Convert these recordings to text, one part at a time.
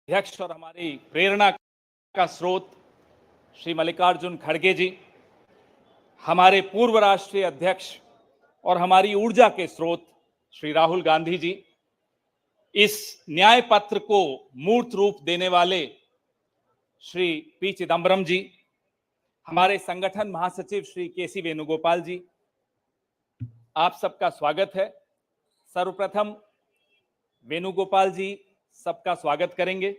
अध्यक्ष और हमारी प्रेरणा का स्रोत श्री मल्लिकार्जुन खड़गे जी, हमारे पूर्व राष्ट्रीय अध्यक्ष और हमारी ऊर्जा के स्रोत श्री राहुल गांधी जी, इस न्याय पत्र को मूर्त रूप देने वाले श्री पी चिदम्बरम जी, हमारे संगठन महासचिव श्री केसी वेणुगोपाल जी, आप सबका स्वागत है। सर्वप्रथम वेणुगोपाल जी सबका स्वागत करेंगे।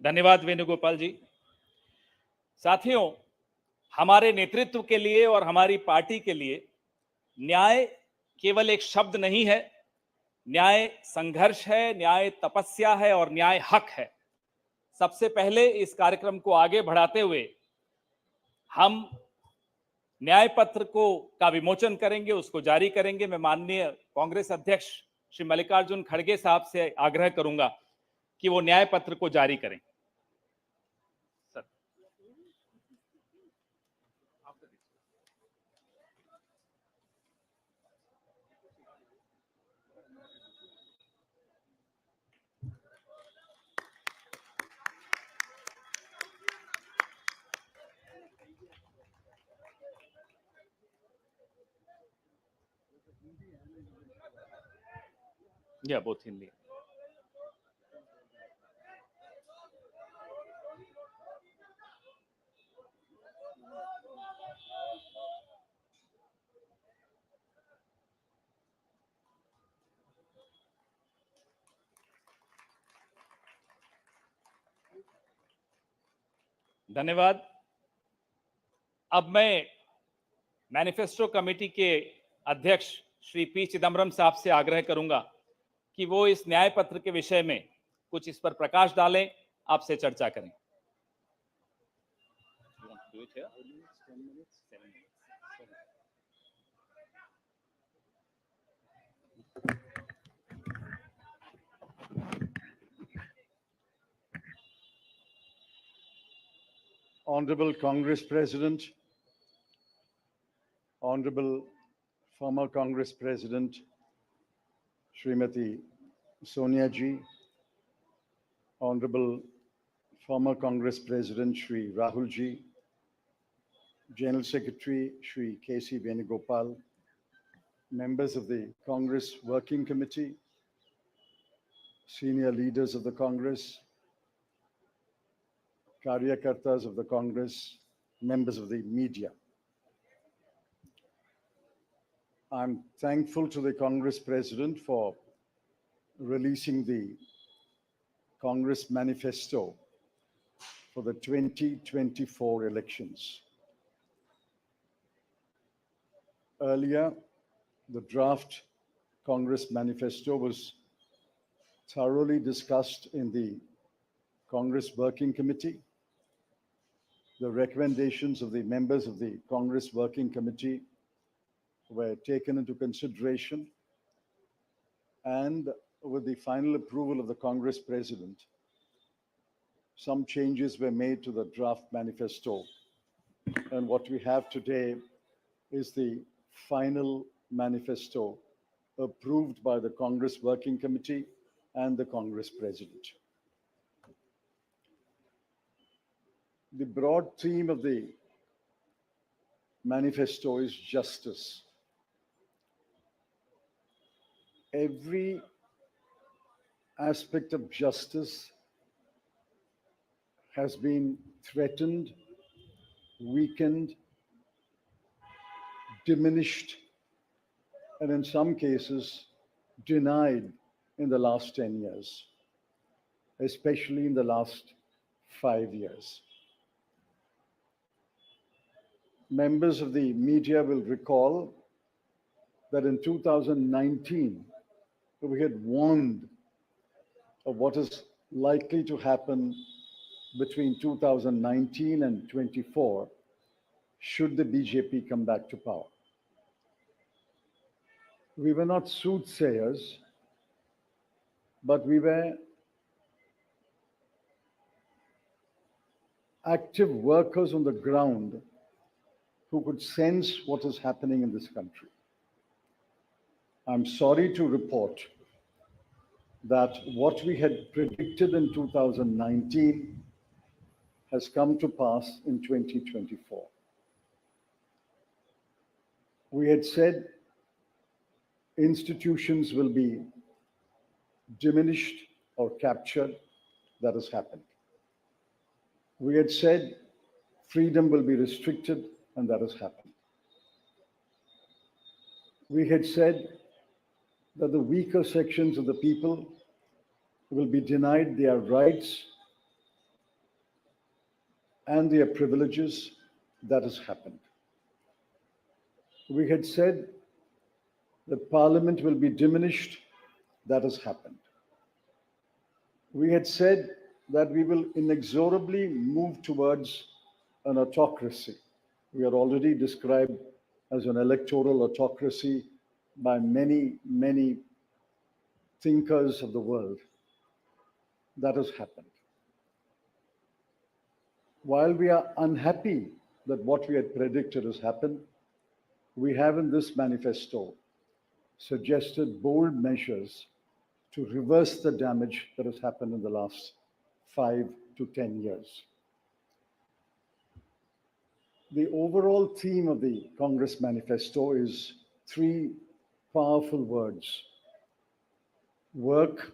धन्यवाद वेणुगोपाल जी। साथियों, हमारे नेतृत्व के लिए और हमारी पार्टी के लिए न्याय केवल एक शब्द नहीं है, न्याय संघर्ष है, न्याय तपस्या है और न्याय हक है। सबसे पहले इस कार्यक्रम को आगे बढ़ाते हुए हम न्याय पत्र का विमोचन करेंगे, उसको जारी करेंगे। मैं माननीय कांग्रेस अध्यक्ष श्री मल्लिकार्जुन खड़गे साहब से आग्रह करूंगा कि वो न्याय पत्र को जारी करें। या बोथ हिंदी। धन्यवाद। अब मैं मैनिफेस्टो कमेटी के अध्यक्ष श्री पी चिदम्बरम साहब से आग्रह करूंगा कि वो इस न्याय पत्र के विषय में कुछ इस पर प्रकाश डालें, आपसे चर्चा करें। Honorable Congress President, Honorable former Congress President Srimati Sonia Ji, Honorable former Congress President Shri Rahul Ji, General Secretary Shri K.C. Venugopal, members of the Congress Working Committee, senior leaders of the Congress, Karyakartas of the Congress, members of the media. I'm thankful to the Congress President for releasing the Congress Manifesto for the 2024 elections. Earlier, the draft Congress Manifesto was thoroughly discussed in the Congress Working Committee. The recommendations of the members of the Congress Working Committee were taken into consideration, and with the final approval of the Congress President, some changes were made to the draft manifesto. And what we have today is the final manifesto approved by the Congress Working Committee and the Congress President. The broad theme of the manifesto is justice. Every aspect of justice has been threatened, weakened, diminished, and in some cases denied in the last 10 years, especially in the last 5 years. members of the media will recall that in 2019, we had warned of what is likely to happen between 2019 and 24 should the BJP come back to power. We were not soothsayers, but we were active workers on the ground who could sense what is happening in this country. I'm sorry to report that what we had predicted in 2019 has come to pass in 2024. We had said institutions will be diminished or captured. That has happened. We had said freedom will be restricted, and that has happened. We had said that the weaker sections of the people will be denied their rights and their privileges. That has happened. We had said that Parliament will be diminished. That has happened. We had said that we will inexorably move towards an autocracy. We are already described as an electoral autocracy by many, many thinkers of the world. That has happened. While we are unhappy that what we had predicted has happened, we have in this manifesto suggested bold measures to reverse the damage that has happened in the last 5 to 10 years. The overall theme of the Congress manifesto is 3 powerful words: work,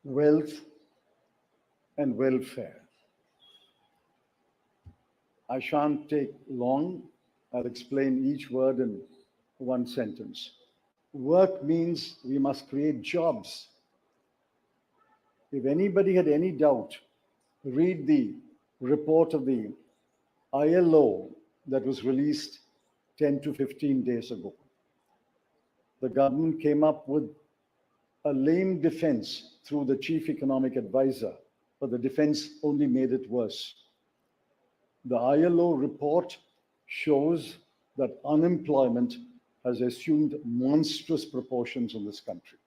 wealth, and welfare. I shan't take long. I'll explain each word in one sentence. Work means we must create jobs. If anybody had any doubt, read the report of the ILO that was released 10 to 15 days ago. The government came up with a lame defense through the chief economic advisor, but the defense only made it worse. The ILO report shows that unemployment has assumed monstrous proportions in this country.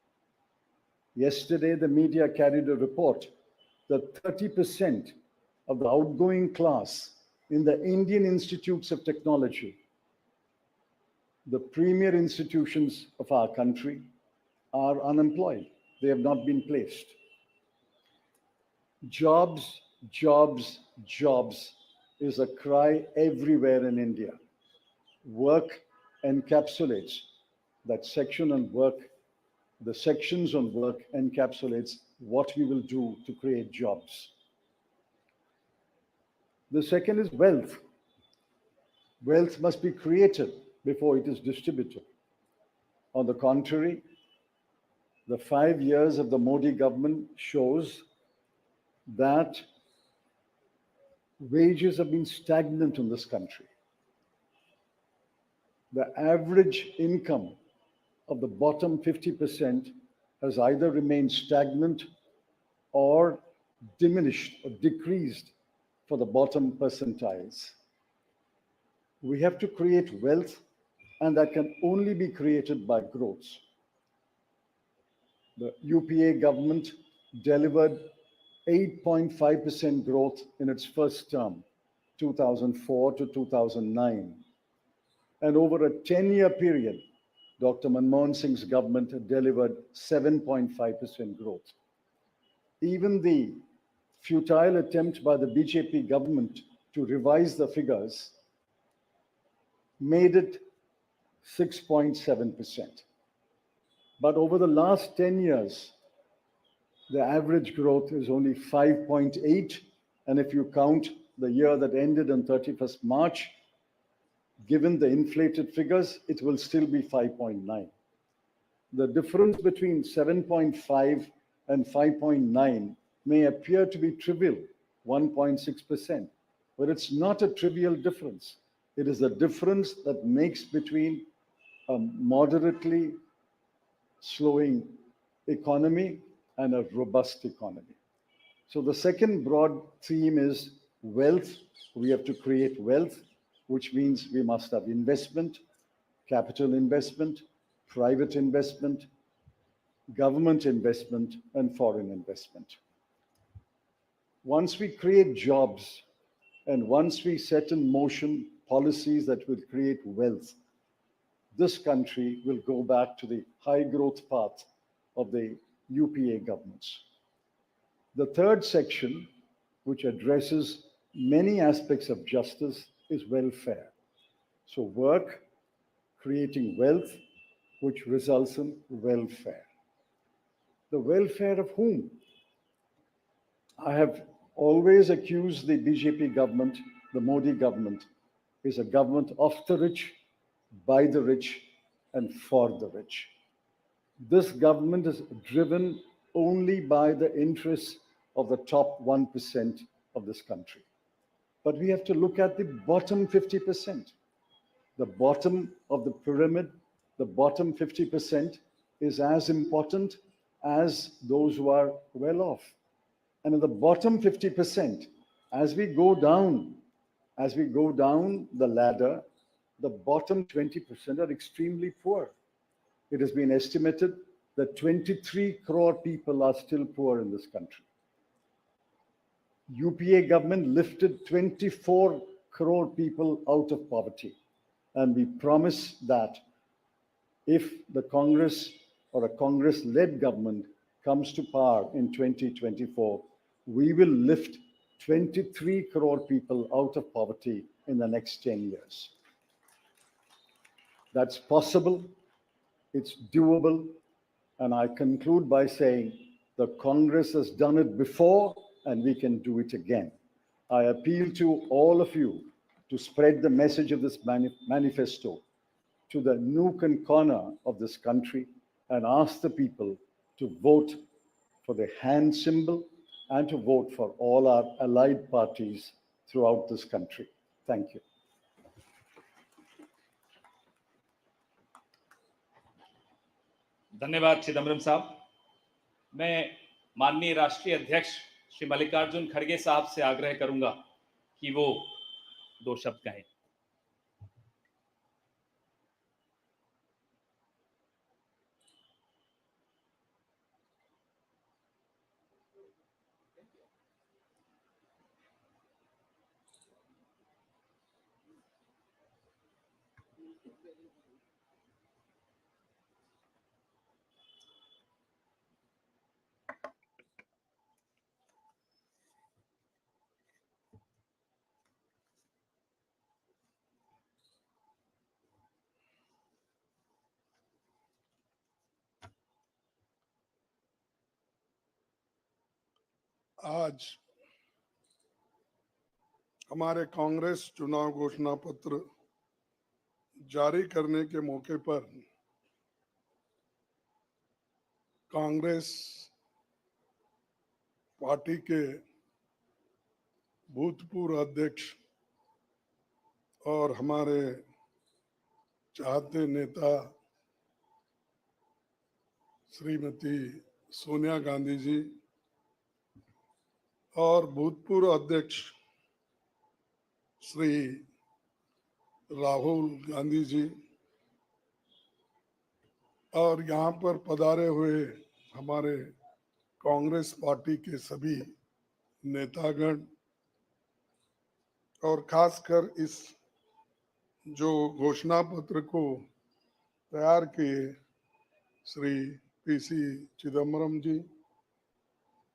Yesterday, the media carried a report that 30% of the outgoing class in the Indian institutes of technology, the premier institutions of our country, are unemployed. They have not been placed. Jobs, jobs, jobs is a cry everywhere in India. Work encapsulates that section on work. The sections on work encapsulates what we will do to create jobs. The second is wealth. Wealth must be created before it is distributed. On the contrary, the 5 years of the Modi government shows that wages have been stagnant in this country. The average income of the bottom 50% has either remained stagnant or diminished or decreased for the bottom percentiles. We have to create wealth, and that can only be created by growth. The UPA government delivered 8.5% growth in its first term, 2004 to 2009. And over a 10-year period, Dr. Manmohan Singh's government delivered 7.5% growth. Even the futile attempt by the BJP government to revise the figures made it 6.7%. But over the last 10 years, the average growth is only 5.8. And if you count the year that ended on 31st March, given the inflated figures, it will still be 5.9. The difference between 7.5 and 5.9 may appear to be trivial, 1.6%. But it's not a trivial difference. It is a difference that makes between a moderately slowing economy and a robust economy. So the second broad theme is wealth. We have to create wealth, which means we must have investment, capital investment, private investment, government investment, and foreign investment. Once we create jobs and once we set in motion policies that will create wealth, this country will go back to the high growth path of the UPA governments. The third section, which addresses many aspects of justice, is welfare. So work, creating wealth, which results in welfare. The welfare of whom? I have always accused the BJP government, the Modi government, is a government of the rich, by the rich, and for the rich. This government is driven only by the interests of the top 1% of this country. But we have to look at the bottom 50%. The bottom of the pyramid, the bottom 50% is as important as those who are well off. And in the bottom 50%, as we go down the ladder, the bottom 20% are extremely poor. It has been estimated that 23 crore people are still poor in this country. UPA government lifted 24 crore people out of poverty. And we promise that if the Congress or a Congress-led government comes to power in 2024, we will lift 23 crore people out of poverty in the next 10 years. That's possible, it's doable, and I conclude by saying the Congress has done it before and we can do it again. I appeal to all of you to spread the message of this manifesto to the nook and corner of this country and ask the people to vote for the hand symbol and to vote for all our allied parties throughout this country. Thank you. धन्यवाद चिदम्बरम साहब। मैं माननीय राष्ट्रीय अध्यक्ष श्री मल्लिकार्जुन खड़गे साहब से आग्रह करूंगा कि वो दो शब्द कहें। आज हमारे कांग्रेस चुनाव घोषणा पत्र जारी करने के मौके पर कांग्रेस पार्टी के भूतपूर्व अध्यक्ष और हमारे चाहते नेता श्रीमती सोनिया गांधी जी और भूतपूर्व अध्यक्ष श्री राहुल गांधी जी और यहाँ पर पधारे हुए हमारे कांग्रेस पार्टी के सभी नेतागण और खासकर इस जो घोषणा पत्र को तैयार किए श्री पीसी चिदम्बरम जी,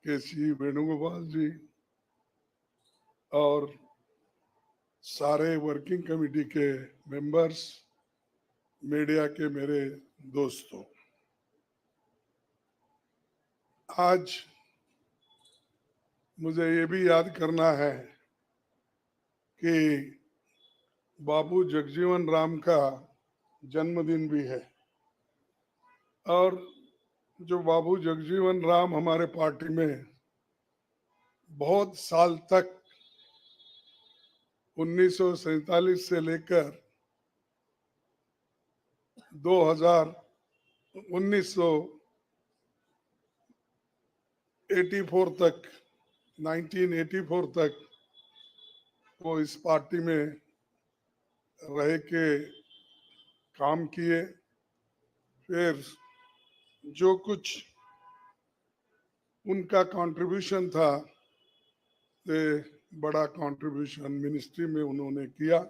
केसी वेणुगोपाल जी और सारे वर्किंग कमेटी के मेंबर्स, मीडिया के मेरे दोस्तों, आज मुझे ये भी याद करना है कि बाबू जगजीवन राम का जन्मदिन भी है और जो बाबू जगजीवन राम हमारे पार्टी में बहुत साल तक 1947 से लेकर 1984 तक 1984 तक वो इस पार्टी में रह के काम किए। फिर जो कुछ उनका कंट्रीब्यूशन था, ते बड़ा कंट्रीब्यूशन मिनिस्ट्री में उन्होंने किया।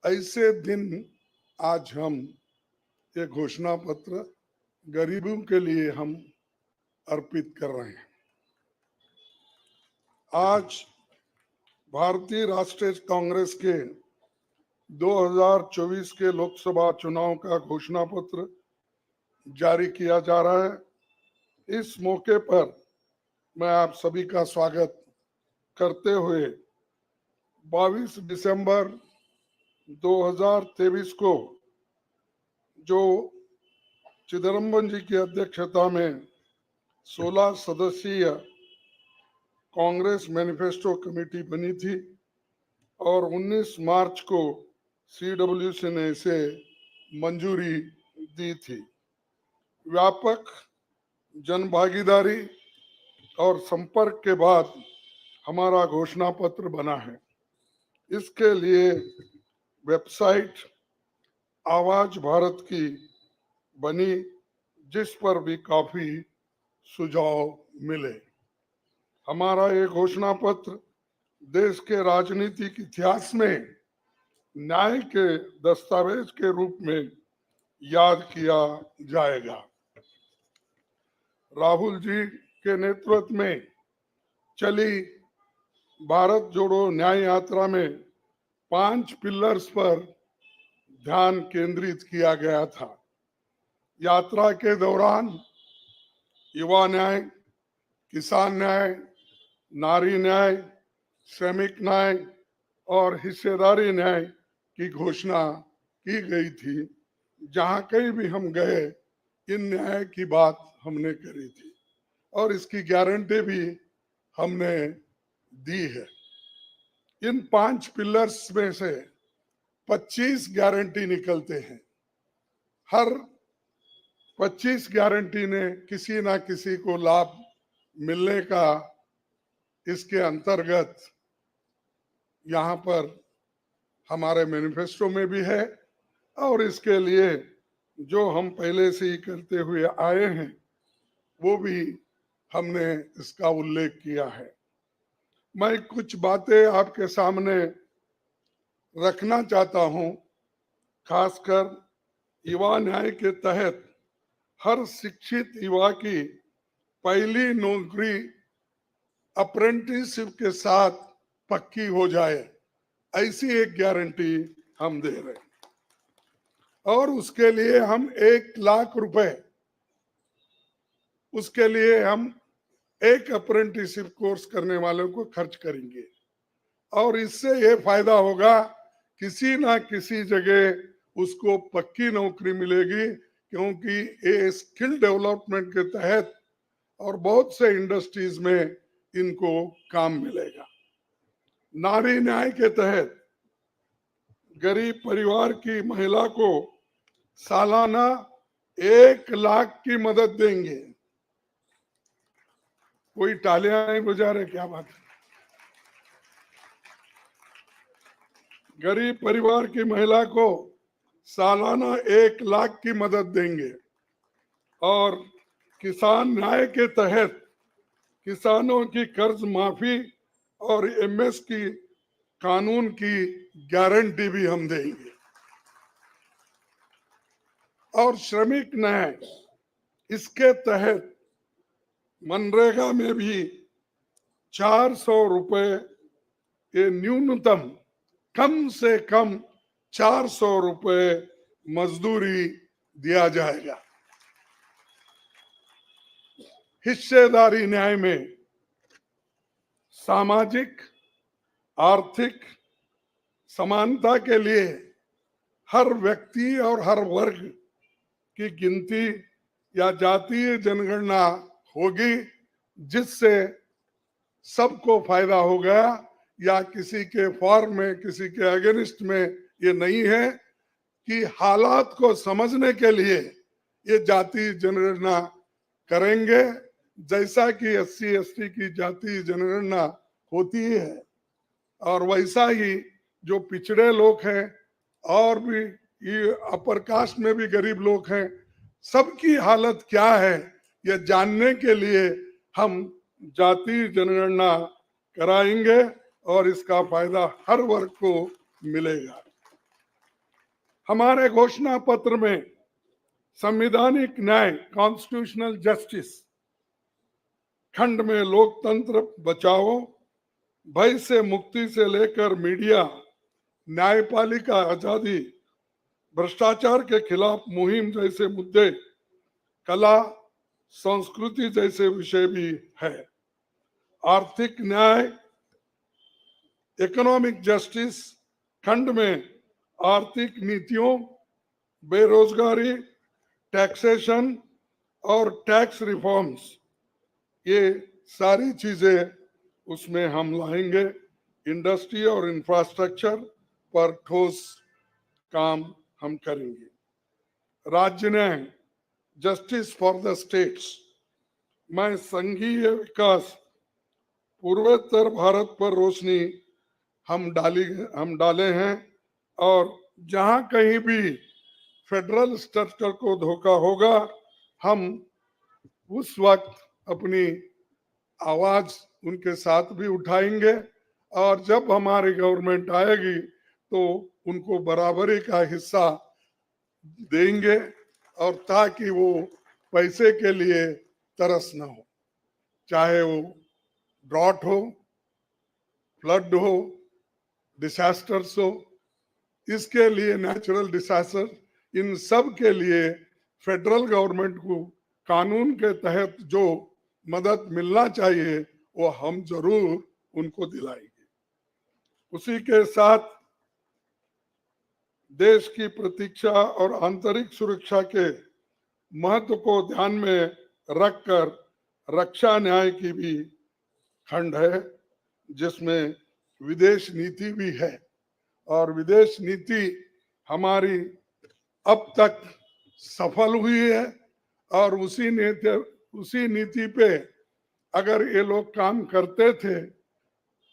ऐसे दिन आज हम ये घोषणा पत्र गरीबों के लिए हम अर्पित कर रहे हैं। आज भारतीय राष्ट्रीय कांग्रेस के 2024 के लोकसभा चुनाव का घोषणा पत्र जारी किया जा रहा है। इस मौके पर मैं आप सभी का स्वागत करते हुए 22 दिसंबर 2023 को जो चिदम्बरम जी की अध्यक्षता में 16 सदस्यीय कांग्रेस मैनिफेस्टो कमेटी बनी थी और 19 मार्च को CWC ने इसे मंजूरी दी थी। व्यापक जनभागीदारी और संपर्क के बाद हमारा घोषणा पत्र बना है। इसके लिए वेबसाइट आवाज भारत की बनी, जिस पर भी काफी सुझाव मिले। हमारा ये घोषणा पत्र देश के राजनीतिक इतिहास में न्याय के दस्तावेज के रूप में याद किया जाएगा। राहुल जी के नेतृत्व में चली भारत जोड़ो न्याय यात्रा में 5 पिलर्स पर ध्यान केंद्रित किया गया था। यात्रा के दौरान युवा न्याय, किसान न्याय, नारी न्याय, श्रमिक न्याय और हिस्सेदारी न्याय की घोषणा की गई थी। जहां कहीं भी हम गए, इन न्याय की बात हमने करी थी और इसकी गारंटी भी हमने दी है। इन 5 पिलर्स में से 25 गारंटी निकलते हैं। हर 25 गारंटी ने किसी ना किसी को लाभ मिलने का इसके अंतर्गत यहाँ पर हमारे मैनिफेस्टो में भी है और इसके लिए जो हम पहले से ही करते हुए आए हैं वो भी हमने इसका उल्लेख किया है। मैं कुछ बातें आपके सामने रखना चाहता हूं। खासकर युवा न्याय के तहत हर शिक्षित युवा की पहली नौकरी अप्रेंटिसशिप के साथ पक्की हो जाए, ऐसी एक गारंटी हम दे रहे हैं। और उसके लिए हम 1 लाख रुपए, उसके लिए हम एक अप्रेंटिसशिप कोर्स करने वालों को खर्च करेंगे और इससे ये फायदा होगा, किसी ना किसी जगह उसको पक्की नौकरी मिलेगी, क्योंकि ये स्किल डेवलपमेंट के तहत और बहुत से इंडस्ट्रीज में इनको काम मिलेगा। नारी न्याय के तहत गरीब परिवार की महिला को सालाना 1 लाख की मदद देंगे। कोई तालियां नहीं बजा रहे, क्या बात है? गरीब परिवार की महिला को सालाना 1 लाख की मदद देंगे और किसान न्याय के तहत किसानों की कर्ज माफी और MS की कानून की गारंटी भी हम देंगे। और श्रमिक न्याय, इसके तहत मनरेगा में भी 400 रुपए, ये न्यूनतम, कम से कम 400 रुपए मजदूरी दिया जाएगा। हिस्सेदारी न्याय में सामाजिक आर्थिक समानता के लिए हर व्यक्ति और हर वर्ग की गिनती या जातीय जनगणना होगी, जिससे सबको फायदा होगा। या किसी के फॉर में, किसी के अगेंस्ट में ये नहीं है कि हालात को समझने के लिए ये जाति जनगणना करेंगे, जैसा कि SC ST की जाति जनगणना होती है, और वैसा ही जो पिछड़े लोग हैं और भी ये अपर कास्ट में भी गरीब लोग हैं, सबकी हालत क्या है ये जानने के लिए हम जाति जनगणना कराएंगे और इसका फायदा हर वर्ग को मिलेगा। हमारे घोषणा पत्र में संवैधानिक न्याय, कॉन्स्टिट्यूशनल जस्टिस खंड में लोकतंत्र बचाओ, भय से मुक्ति से लेकर मीडिया, न्यायपालिका आजादी, भ्रष्टाचार के खिलाफ मुहिम जैसे मुद्दे, कला संस्कृति जैसे विषय भी है। आर्थिक न्याय, इकोनॉमिक जस्टिस खंड में आर्थिक नीतियों, बेरोजगारी, टैक्सेशन और टैक्स रिफॉर्म्स, ये सारी चीजें उसमें हम लाएंगे। इंडस्ट्री और इंफ्रास्ट्रक्चर पर ठोस काम हम करेंगे। राज्य न्याय, जस्टिस फॉर द स्टेट्स में संघीय विकास, पूर्वोत्तर भारत पर रोशनी हम डाले हैं, और जहां कहीं भी फेडरल स्ट्रक्चर को धोखा होगा हम उस वक्त अपनी आवाज उनके साथ भी उठाएंगे, और जब हमारी गवर्नमेंट आएगी तो उनको बराबरी का हिस्सा देंगे, और ताकि वो पैसे के लिए तरस ना हो, चाहे वो ड्रॉट हो, फ्लड हो, डिसास्टर्स हो, इसके लिए नेचुरल डिसास्टर, इन सब के लिए फेडरल गवर्नमेंट को कानून के तहत जो मदद मिलना चाहिए वो हम जरूर उनको दिलाएंगे। उसी के साथ देश की प्रतीक्षा और आंतरिक सुरक्षा के महत्व को ध्यान में रखकर रक्षा न्याय की भी खंड है, जिसमें विदेश नीति भी है, और विदेश नीति हमारी अब तक सफल हुई है, और उसी नीति पे अगर ये लोग काम करते थे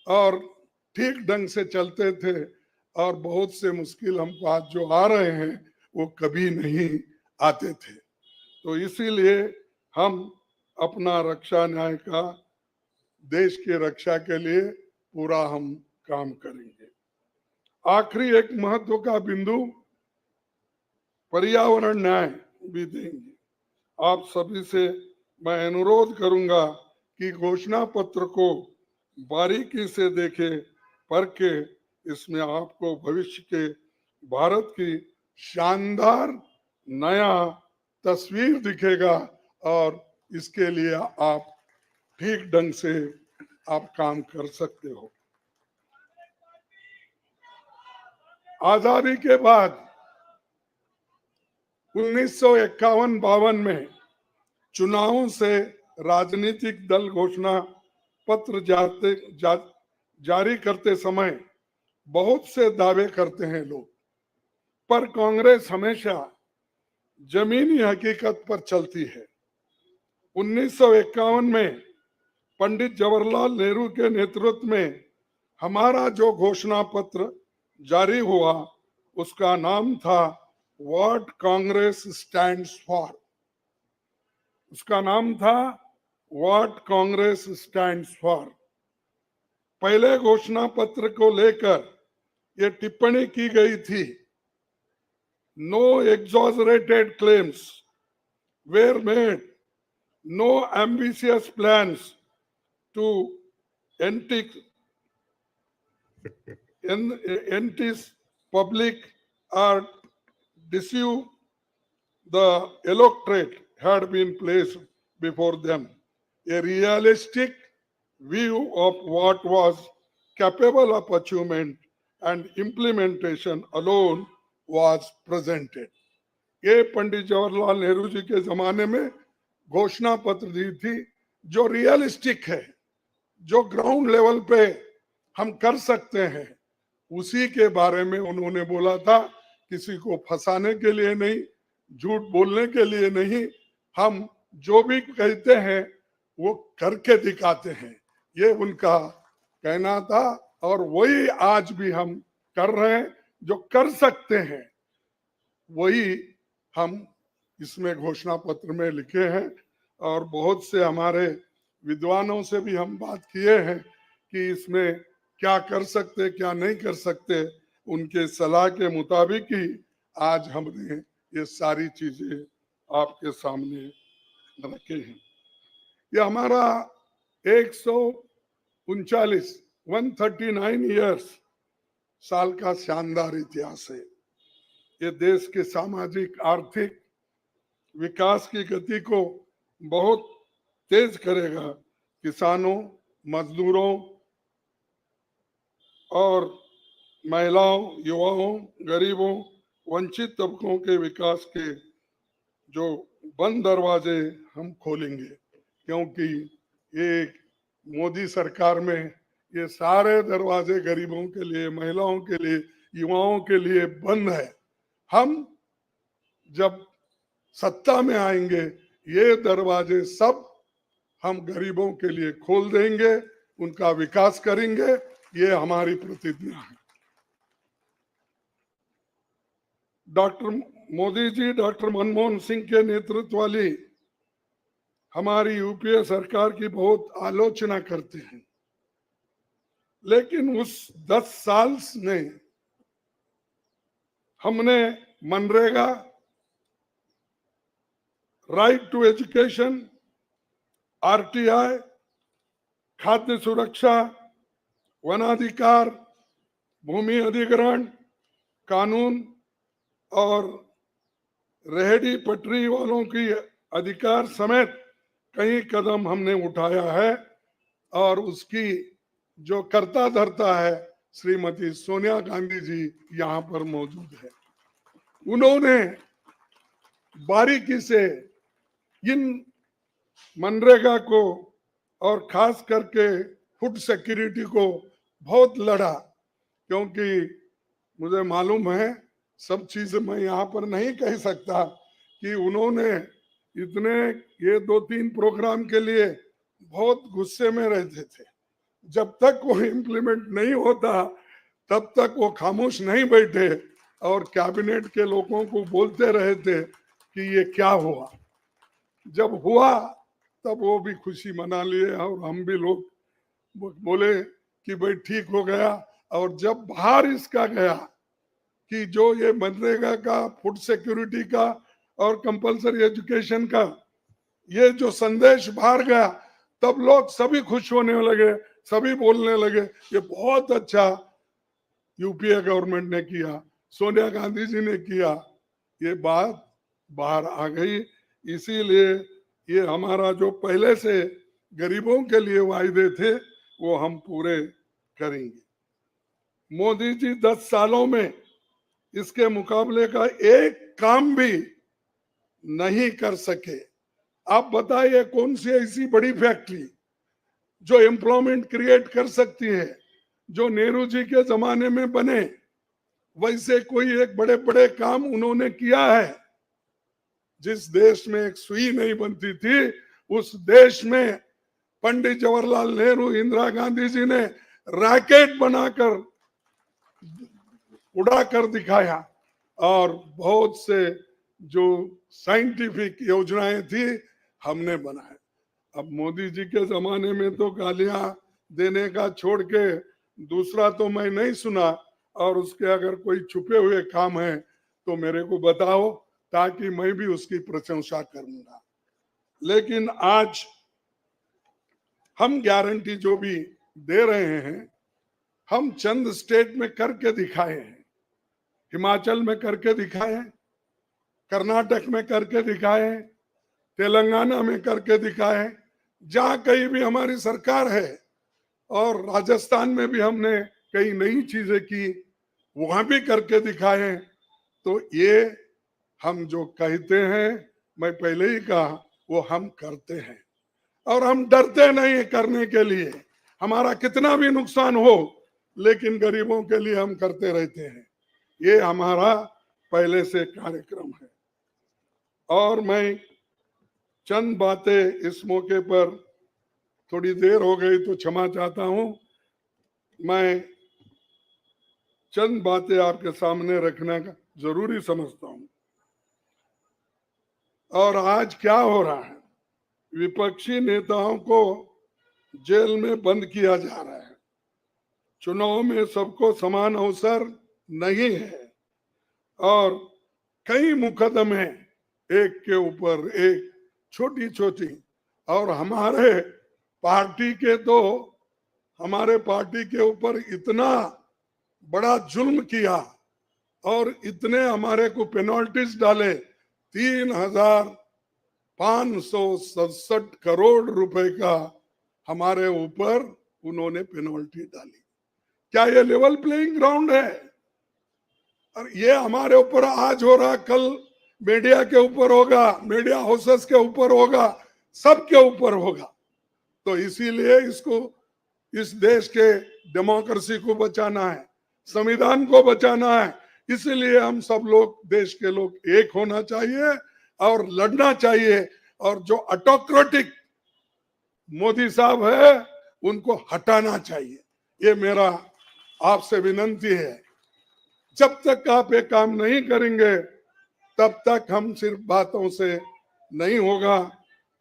और ठीक ढंग से चलते थे, और बहुत से मुश्किल हमको आज जो आ रहे हैं वो कभी नहीं आते थे। तो इसीलिए हम अपना रक्षा न्याय का देश की रक्षा के लिए पूरा हम काम करेंगे। आखिरी एक महत्व का बिंदु पर्यावरण न्याय भी देंगे। आप सभी से मैं अनुरोध करूंगा कि घोषणा पत्र को बारीकी से देखें, परखे, इसमें आपको भविष्य के भारत की शानदार नया तस्वीर दिखेगा, और इसके लिए आप ठीक ढंग से आप काम कर सकते हो। आजादी के बाद 1951-52 में चुनावों से राजनीतिक दल घोषणा पत्र जारी करते समय बहुत से दावे करते हैं लोग, पर कांग्रेस हमेशा जमीनी हकीकत पर चलती है। 1951 में पंडित जवाहरलाल नेहरू के नेतृत्व में हमारा जो घोषणा पत्र जारी हुआ उसका नाम था व्हाट कांग्रेस स्टैंड्स फॉर। उसका नाम था व्हाट कांग्रेस स्टैंड्स फॉर। पहले घोषणा पत्र को लेकर ये टिप्पणी की गई थी, no exaggerated claims were made, no ambitious plans to entice public or deceive the electorate had been placed before them. A realistic view of what was capable of achievement and implementation alone was presented. ये पंडित जवाहरलाल नेहरू जी के जमाने में घोषणा पत्र दी थी, जो realistic है, जो ग्राउंड लेवल पे हम कर सकते हैं, उसी के बारे में उन्होंने बोला था। किसी को फंसाने के लिए नहीं, झूठ बोलने के लिए नहीं, हम जो भी कहते हैं वो करके दिखाते हैं, ये उनका कहना था। और वही आज भी हम कर रहे हैं, जो कर सकते हैं वही हम इसमें घोषणा पत्र में लिखे हैं। और बहुत से हमारे विद्वानों से भी हम बात किए हैं कि इसमें क्या कर सकते क्या नहीं कर सकते, उनके सलाह के मुताबिक ही आज हमने ये सारी चीजें आपके सामने रखे हैं। ये हमारा 139 ईयर्स साल का शानदार इतिहास है। ये देश के सामाजिक आर्थिक विकास की गति को बहुत तेज करेगा। किसानों, मजदूरों और महिलाओं, युवाओं, गरीबों, वंचित तबकों के विकास के जो बंद दरवाजे हम खोलेंगे, क्योंकि ये मोदी सरकार में ये सारे दरवाजे गरीबों के लिए, महिलाओं के लिए, युवाओं के लिए बंद है। हम जब सत्ता में आएंगे ये दरवाजे सब हम गरीबों के लिए खोल देंगे, उनका विकास करेंगे, ये हमारी प्रतिज्ञा है। डॉक्टर मोदी जी, डॉक्टर मनमोहन सिंह के नेतृत्व वाली हमारी यूपीए सरकार की बहुत आलोचना करते हैं, लेकिन उस 10 साल में हमने MNREGA, right to education, RTI, खाद्य सुरक्षा, वनाधिकार, भूमि अधिग्रहण कानून और रेहड़ी पटरी वालों की अधिकार समेत कई कदम हमने उठाया है। और उसकी जो कर्ता धर्ता है श्रीमती सोनिया गांधी जी यहाँ पर मौजूद है। उन्होंने बारीकी से इन मनरेगा को और खास करके फूड सिक्योरिटी को बहुत लड़ा, क्योंकि मुझे मालूम है, सब चीजें मैं यहाँ पर नहीं कह सकता, कि उन्होंने इतने ये 2-3 प्रोग्राम के लिए बहुत गुस्से में रहते थे। जब तक वो इम्प्लीमेंट नहीं होता तब तक वो खामोश नहीं बैठे और कैबिनेट के लोगों को बोलते रहे थे कि ये क्या हुआ। जब हुआ तब वो भी खुशी मना लिए और हम भी लोग बोले कि भाई ठीक हो गया। और जब बाहर इसका गया कि जो ये मनरेगा का, फूड सिक्योरिटी का और कंपलसरी एजुकेशन का ये जो संदेश बाहर गया, तब लोग सभी खुश होने लगे, सभी बोलने लगे ये बहुत अच्छा यूपीए गवर्नमेंट ने किया, सोनिया गांधी जी ने किया। ये बात बाहर आ गई। इसीलिए ये हमारा जो पहले से गरीबों के लिए वायदे थे वो हम पूरे करेंगे। मोदी जी 10 सालों में इसके मुकाबले का एक काम भी नहीं कर सके। आप बताइए कौन सी ऐसी बड़ी फैक्ट्री जो एम्प्लॉयमेंट क्रिएट कर सकती है, जो नेहरू जी के जमाने में बने वैसे कोई एक बड़े बड़े काम उन्होंने किया है। जिस देश में एक सुई नहीं बनती थी उस देश में पंडित जवाहरलाल नेहरू, इंदिरा गांधी जी ने रॉकेट बनाकर उड़ा कर दिखाया। और बहुत से जो साइंटिफिक योजनाएं थी हमने बनाए। अब मोदी जी के जमाने में तो गालियां देने का छोड़ के दूसरा तो मैं नहीं सुना। और उसके अगर कोई छुपे हुए काम है तो मेरे को बताओ, ताकि मैं भी उसकी प्रशंसा करूंगा। लेकिन आज हम गारंटी जो भी दे रहे हैं, हम चंद स्टेट में करके दिखाए हैं। हिमाचल में करके दिखाए हैं, कर्नाटक में करके दिखाए हैं, तेलंगाना में करके दिखाए हैं, जहां कहीं भी हमारी सरकार है। और राजस्थान में भी हमने कई नई चीजें की, वहां भी करके दिखाए हैं। तो ये हम जो कहते हैं, मैं पहले ही कहा, वो हम करते हैं। और हम डरते नहीं करने के लिए। हमारा कितना भी नुकसान हो लेकिन गरीबों के लिए हम करते रहते हैं। ये हमारा पहले से कार्यक्रम है। और मैं चंद बातें इस मौके पर, थोड़ी देर हो गई तो क्षमा चाहता हूं, मैं चंद बातें आपके सामने रखना जरूरी समझता हूं। और आज क्या हो रहा है, विपक्षी नेताओं को जेल में बंद किया जा रहा है। चुनाव में सबको समान अवसर नहीं है और कई मुकदमे एक के ऊपर एक, छोटी छोटी, और हमारे पार्टी के ऊपर इतना बड़ा जुल्म किया और इतने हमारे को पेनल्टीज डाले। 3,567 करोड़ रुपए का हमारे ऊपर उन्होंने पेनल्टी डाली। क्या ये लेवल प्लेइंग ग्राउंड है? और ये हमारे ऊपर आज हो रहा, कल मीडिया के ऊपर होगा, मीडिया हाउसेस के ऊपर होगा, सबके ऊपर होगा। तो इसीलिए इस देश के डेमोक्रेसी को बचाना है, संविधान को बचाना है। इसलिए हम सब लोग, देश के लोग एक होना चाहिए और लड़ना चाहिए। और जो ऑटोक्रेटिक मोदी साहब है उनको हटाना चाहिए। ये मेरा आपसे विनंती है। जब तक आप ये काम नहीं करेंगे तब तक हम सिर्फ बातों से नहीं होगा।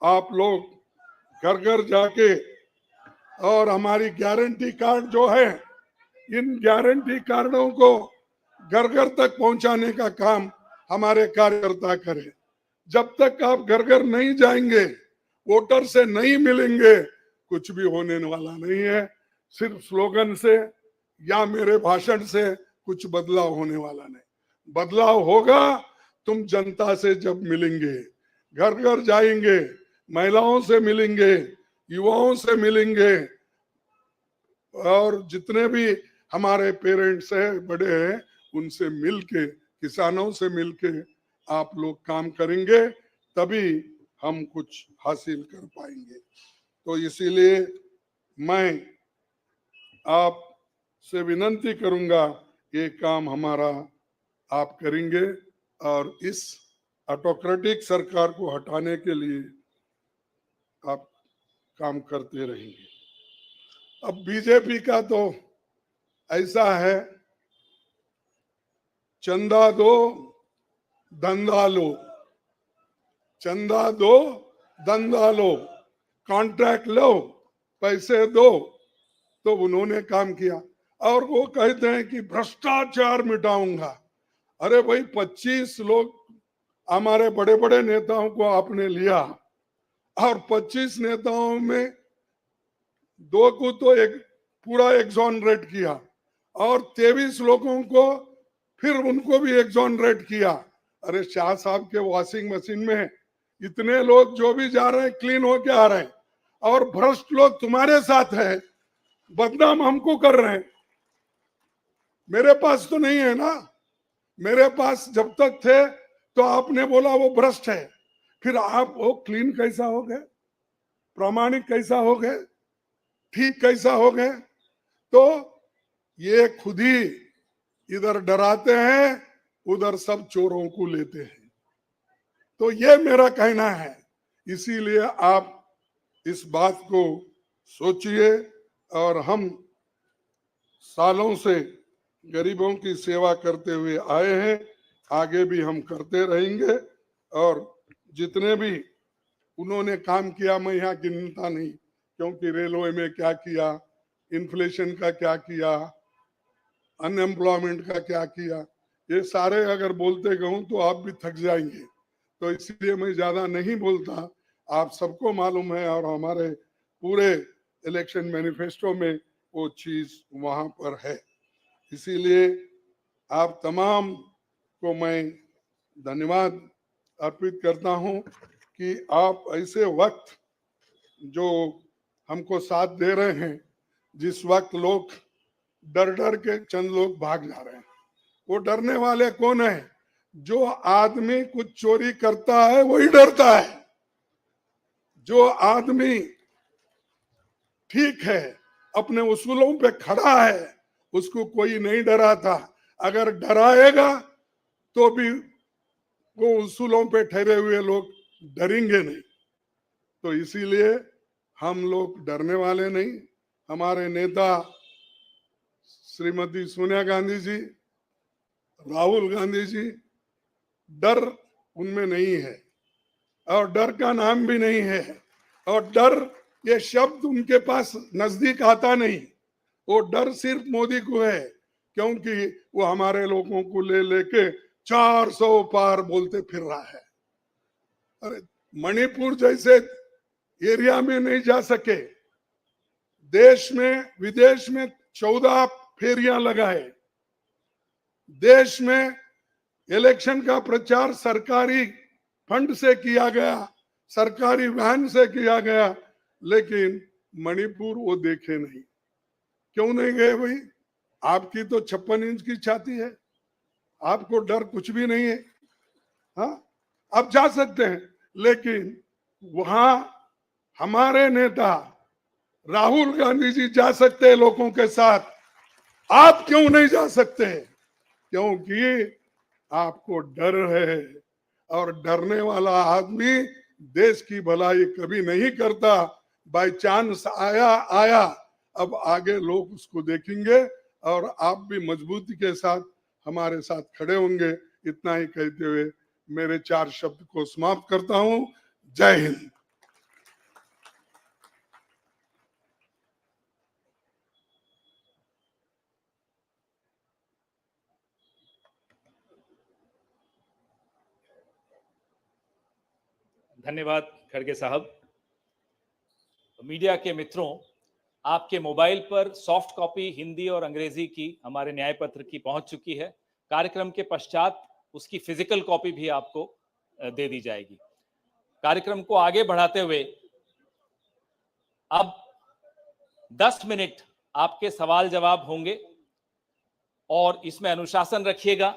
आप लोग घर घर जाके, और हमारी गारंटी कार्ड जो है, इन गारंटी कार्डों को घर घर तक पहुंचाने का काम हमारे कार्यकर्ता करें। जब तक आप घर घर नहीं जाएंगे, वोटर से नहीं मिलेंगे, कुछ भी होने वाला नहीं है। सिर्फ स्लोगन से या मेरे भाषण से कुछ बदलाव होने वाला नहीं। बदलाव होगा तुम जनता से जब मिलेंगे, घर घर जाएंगे, महिलाओं से मिलेंगे, युवाओं से मिलेंगे, और जितने भी हमारे पेरेंट्स हैं, बड़े हैं, उनसे मिलके, किसानों से मिलके आप लोग काम करेंगे, तभी हम कुछ हासिल कर पाएंगे। तो इसीलिए मैं आपसे विनंती करूंगा, ये काम हमारा आप करेंगे और इस ऑटोक्रेटिक सरकार को हटाने के लिए आप काम करते रहेंगे। अब बीजेपी का तो ऐसा है, चंदा दो धंधा लो, चंदा दो धंधा लो, कॉन्ट्रैक्ट लो, पैसे दो। तो उन्होंने काम किया और वो कहते हैं कि भ्रष्टाचार मिटाऊंगा। अरे भाई, 25 लोग हमारे बड़े बड़े नेताओं को आपने लिया और 25 नेताओं में 2 को तो एक पूरा एक्सोनरेट किया और 23 लोगों को फिर उनको भी एक्सोनरेट किया। अरे शाह साहब के वॉशिंग मशीन में इतने लोग जो भी जा रहे हैं क्लीन होके आ रहे हैं, और भ्रष्ट लोग तुम्हारे साथ है, बदनाम हमको कर रहे हैं। मेरे पास तो नहीं है ना, मेरे पास जब तक थे तो आपने बोला वो भ्रष्ट है, फिर आप वो क्लीन कैसा हो गए, प्रामाणिक कैसा हो गए, ठीक कैसा हो गए? तो ये खुद ही इधर डराते हैं, उधर सब चोरों को लेते हैं। तो ये मेरा कहना है। इसीलिए आप इस बात को सोचिए, और हम सालों से गरीबों की सेवा करते हुए आए हैं, आगे भी हम करते रहेंगे। और जितने भी उन्होंने काम किया, मैं यहाँ गिनता नहीं, क्योंकि रेलवे में क्या किया, इन्फ्लेशन का क्या किया, अनएम्प्लॉयमेंट का क्या किया, ये सारे अगर बोलते कहूँ तो आप भी थक जाएंगे। तो इसलिए मैं ज्यादा नहीं बोलता, आप सबको मालूम है, और हमारे पूरे इलेक्शन मैनिफेस्टो में वो चीज वहां पर है। इसीलिए आप तमाम को मैं धन्यवाद अर्पित करता हूं कि आप ऐसे वक्त जो हमको साथ दे रहे हैं, जिस वक्त लोग डर डर के चंद लोग भाग जा रहे हैं। वो डरने वाले कौन है? जो आदमी कुछ चोरी करता है वही डरता है। जो आदमी ठीक है, अपने उसूलों पे खड़ा है, उसको कोई नहीं डरा था। अगर डराएगा तो भी वो उसूलों पे ठहरे हुए लोग डरेंगे नहीं। तो इसीलिए हम लोग डरने वाले नहीं। हमारे नेता श्रीमती सोनिया गांधी जी, राहुल गांधी जी, डर उनमें नहीं है और डर का नाम भी नहीं है। और डर ये शब्द उनके पास नजदीक आता नहीं। वो डर सिर्फ मोदी को है, क्योंकि वो हमारे लोगों को ले लेके 400 पार बोलते फिर रहा है। अरे मणिपुर जैसे एरिया में नहीं जा सके, देश में विदेश में 14 फेरियां लगाए, देश में इलेक्शन का प्रचार सरकारी फंड से किया गया, सरकारी वैन से किया गया, लेकिन मणिपुर वो देखे नहीं। क्यों नहीं गए भाई? आपकी तो 56 इंच की छाती है, आपको डर कुछ भी नहीं है। हाँ, आप जा सकते हैं, लेकिन वहां हमारे नेता राहुल गांधी जी जा सकते हैं लोगों के साथ। आप क्यों नहीं जा सकते? क्योंकि आपको डर है, और डरने वाला आदमी देश की भलाई कभी नहीं करता। बाय चांस आया आया, अब आगे लोग उसको देखेंगे और आप भी मजबूती के साथ हमारे साथ खड़े होंगे। इतना ही कहते हुए मेरे 4 शब्द को समाप्त करता हूं। जय हिंद। धन्यवाद खड़गे साहब। मीडिया के मित्रों, आपके मोबाइल पर सॉफ्ट कॉपी हिंदी और अंग्रेजी की हमारे न्याय पत्र की पहुंच चुकी है। कार्यक्रम के पश्चात उसकी फिजिकल कॉपी भी आपको दे दी जाएगी। कार्यक्रम को आगे बढ़ाते हुए अब 10 मिनट आपके सवाल जवाब होंगे और इसमें अनुशासन रखिएगा।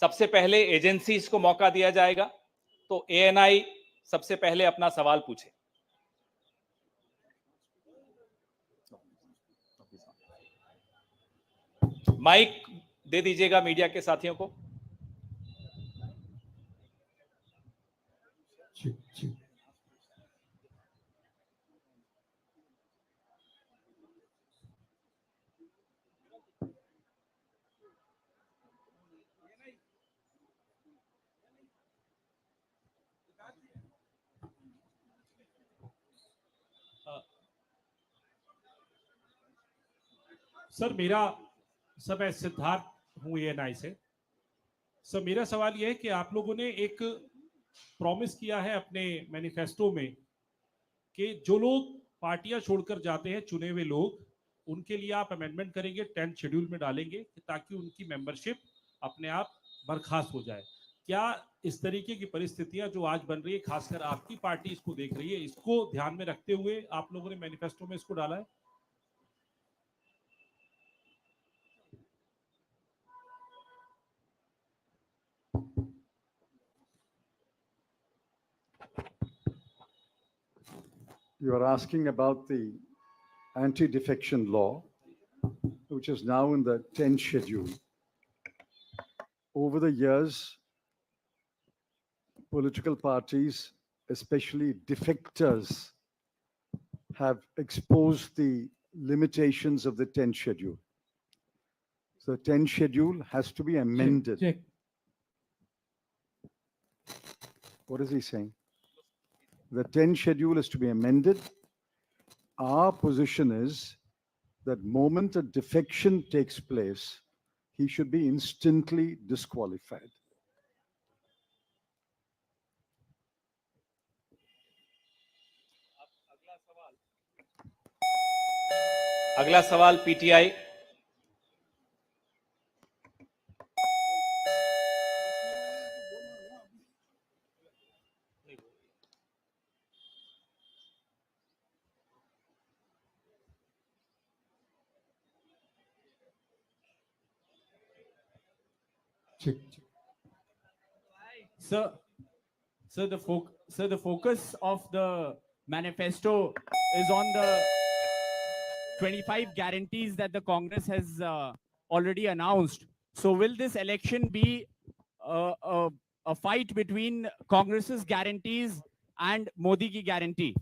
सबसे पहले एजेंसीज को मौका दिया जाएगा, तो एएनआई सबसे पहले अपना सवाल पूछे। माइक दे दीजिएगा मीडिया के साथियों को। सर मैं सिद्धार्थ हूं एएनआई से। सर मेरा सवाल यह है कि आप लोगों ने एक प्रॉमिस किया है अपने मैनिफेस्टो में कि जो लोग पार्टियां छोड़कर जाते हैं, चुने हुए लोग, उनके लिए आप अमेंडमेंट करेंगे, 10th शेड्यूल में डालेंगे ताकि उनकी मेंबरशिप अपने आप बर्खास्त हो जाए। क्या इस तरीके की परिस्थितियां जो आज बन रही है, खासकर आपकी पार्टी इसको देख रही है, इसको ध्यान में रखते हुए आप लोगों ने मैनिफेस्टो में इसको डाला है? You are asking about the anti-defection law, which is now in the 10th schedule. Over the years, political parties, especially defectors, have exposed the limitations of the 10th schedule. So the 10th schedule has to be amended. Check. What is he saying? The 10th schedule is to be amended. Our position is that moment a defection takes place, he should be instantly disqualified. अगला सवाल PTI. Sir, the focus of the manifesto is on the 25 guarantees that the Congress has already announced. So will this election be a fight between Congress's guarantees and Modi ki guarantee?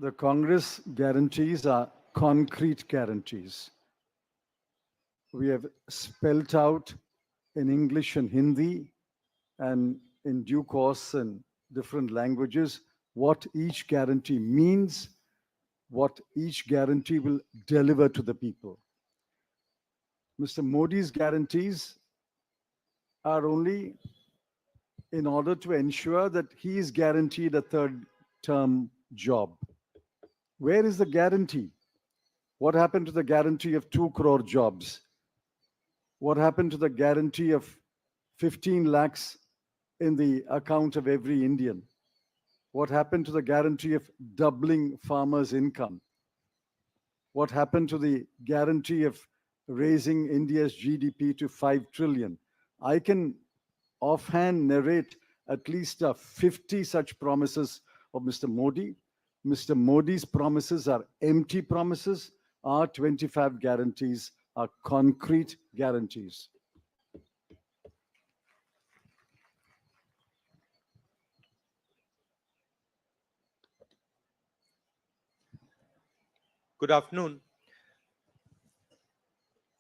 The Congress guarantees are concrete guarantees. We have spelt out in English and Hindi and in due course in different languages what each guarantee means, what each guarantee will deliver to the people. Mr. Modi's guarantees are only in order to ensure that he is guaranteed a third term job. Where is the guarantee? What happened to the guarantee of 2 crore jobs? What happened to the guarantee of 15 lakhs in the account of every Indian? What happened to the guarantee of doubling farmers' income? What happened to the guarantee of raising India's GDP to 5 trillion? I can offhand narrate at least 50 such promises of Mr. Modi. Mr. Modi's promises are empty promises. Our 25 guarantees are concrete guarantees. Good afternoon.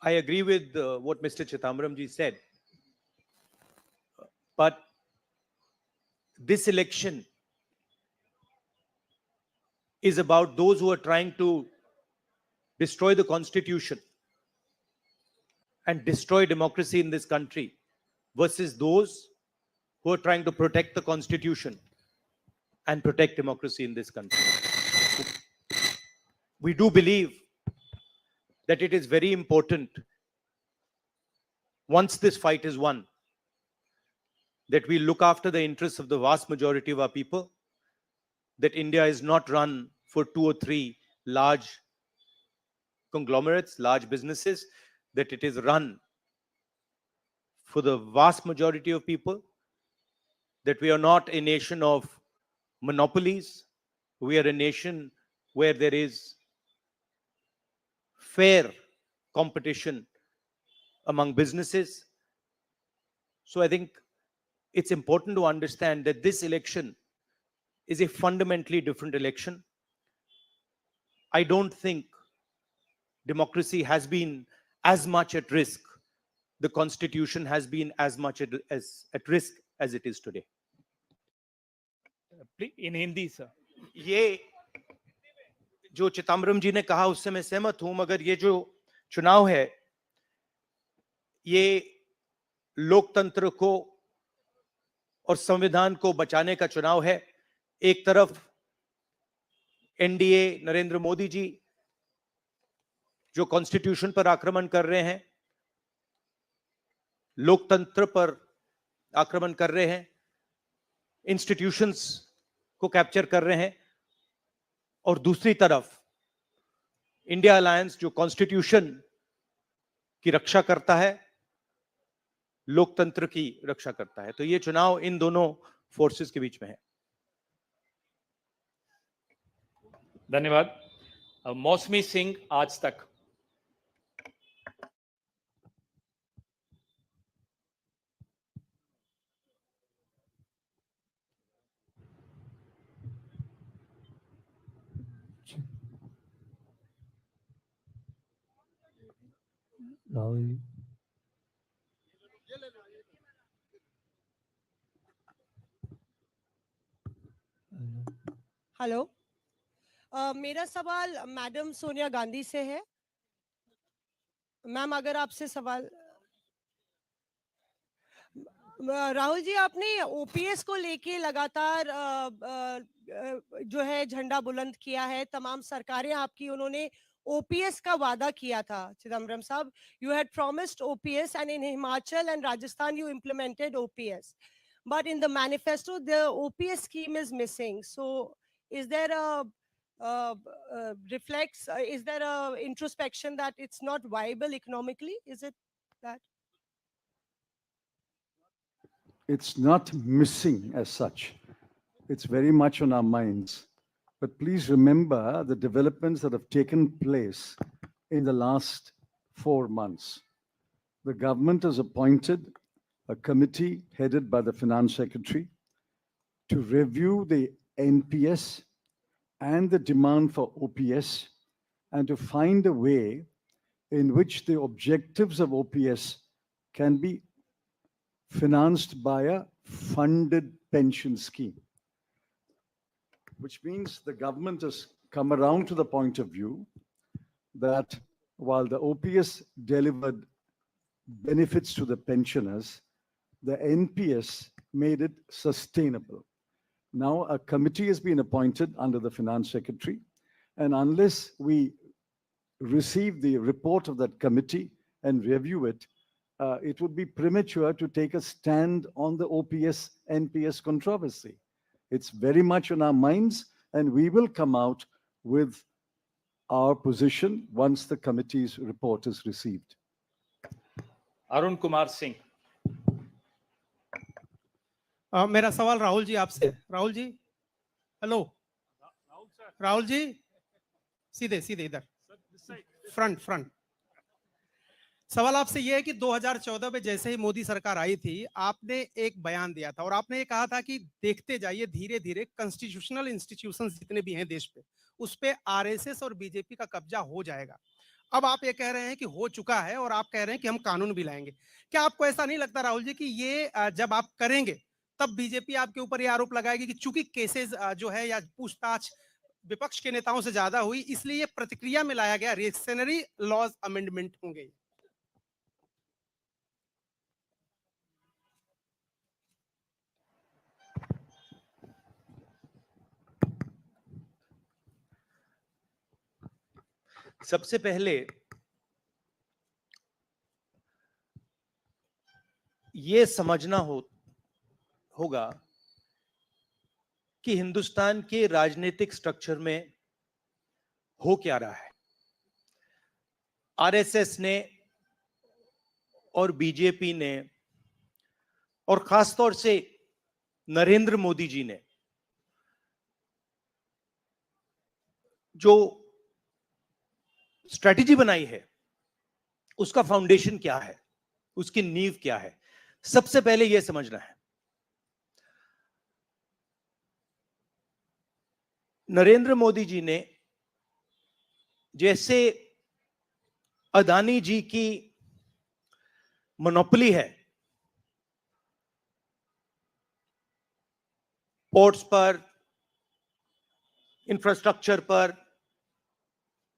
I agree with what Mr. Chidambaram ji said. But this election is about those who are trying to destroy the constitution and destroy democracy in this country versus those who are trying to protect the constitution and protect democracy in this country. We do believe that it is very important, once this fight is won, that we look after the interests of the vast majority of our people, that India is not run for 2 or 3 large conglomerates, large businesses, that it is run for the vast majority of people, that we are not a nation of monopolies. We are a nation where there is fair competition among businesses. So I think it's important to understand that this election is a fundamentally different election. I don't think democracy has been as much at risk, the constitution has been as much at risk as it is today. In Hindi, sir. ये जो चिदम्बरम जी ने कहा उससे मैं सहमत हूं, मगर ये जो चुनाव है ये लोकतंत्र को और संविधान को बचाने का चुनाव है। एक तरफ एनडीए नरेंद्र मोदी जी जो कॉन्स्टिट्यूशन पर आक्रमण कर रहे हैं, लोकतंत्र पर आक्रमण कर रहे हैं, इंस्टीट्यूशंस को कैप्चर कर रहे हैं, और दूसरी तरफ इंडिया अलायंस जो कॉन्स्टिट्यूशन की रक्षा करता है, लोकतंत्र की रक्षा करता है। तो ये चुनाव इन दोनों फोर्सेस के बीच में है। धन्यवाद। मौसमी सिंह, आज तक। हेलो, मेरा सवाल मैडम सोनिया गांधी से है। मैम, अगर आपसे सवाल, राहुल जी, आपने ओपीएस को लेके लगातार जो है झंडा बुलंद किया है। तमाम सरकारें आपकी, उन्होंने ओपीएस का वादा किया था। चिदम्बरम साहब, you had promised OPS, and in Himachal and Rajasthan you implemented OPS, but in the manifesto the OPS scheme is missing. So is there a is there a introspection that it's not viable economically? Is it that? it's not missing as such. It's very much on our minds. But please remember the developments that have taken place in the last 4 months. The government has appointed a committee headed by the Finance Secretary to review the NPS and the demand for OPS and to find a way in which the objectives of OPS can be financed by a funded pension scheme, which means the government has come around to the point of view that while the OPS delivered benefits to the pensioners, the NPS made it sustainable. Now a committee has been appointed under the Finance Secretary, and unless we receive the report of that committee and review it, it would be premature to take a stand on the OPS NPS controversy. It's very much on our minds, and we will come out with our position once the committee's report is received. Arun Kumar Singh. मेरा सवाल राहुल जी आपसे। Rahul ji, hello. Rahul ji, सीधे सीधे इधर, front. सवाल आपसे यह है कि 2014 में जैसे ही मोदी सरकार आई थी, आपने एक बयान दिया था और आपने ये कहा था कि देखते जाइए धीरे धीरे कॉन्स्टिट्यूशनल इंस्टीट्यूशंस जितने भी हैं देश पे, उस पे आरएसएस और बीजेपी का कब्जा हो जाएगा। अब आप ये कह रहे हैं कि हो चुका है और आप कह रहे हैं कि हम कानून भी लाएंगे। क्या आपको ऐसा नहीं लगता राहुल जी कि ये जब आप करेंगे तब बीजेपी आपके ऊपर ये आरोप लगाएगी कि चूंकि केसेस जो है या पूछताछ विपक्ष के नेताओं से ज्यादा हुई, इसलिए प्रतिक्रिया में लाया गया रिएक्शनरी लॉज अमेंडमेंट होंगे? सबसे पहले ये समझना होगा कि हिंदुस्तान के राजनीतिक स्ट्रक्चर में हो क्या रहा है। आरएसएस ने और बीजेपी ने और खासतौर से नरेंद्र मोदी जी ने जो स्ट्रेटजी बनाई है, उसका फाउंडेशन क्या है, उसकी नींव क्या है, सबसे पहले यह समझना है। नरेंद्र मोदी जी ने जैसे अदानी जी की मोनोपोली है पोर्ट्स पर, इंफ्रास्ट्रक्चर पर,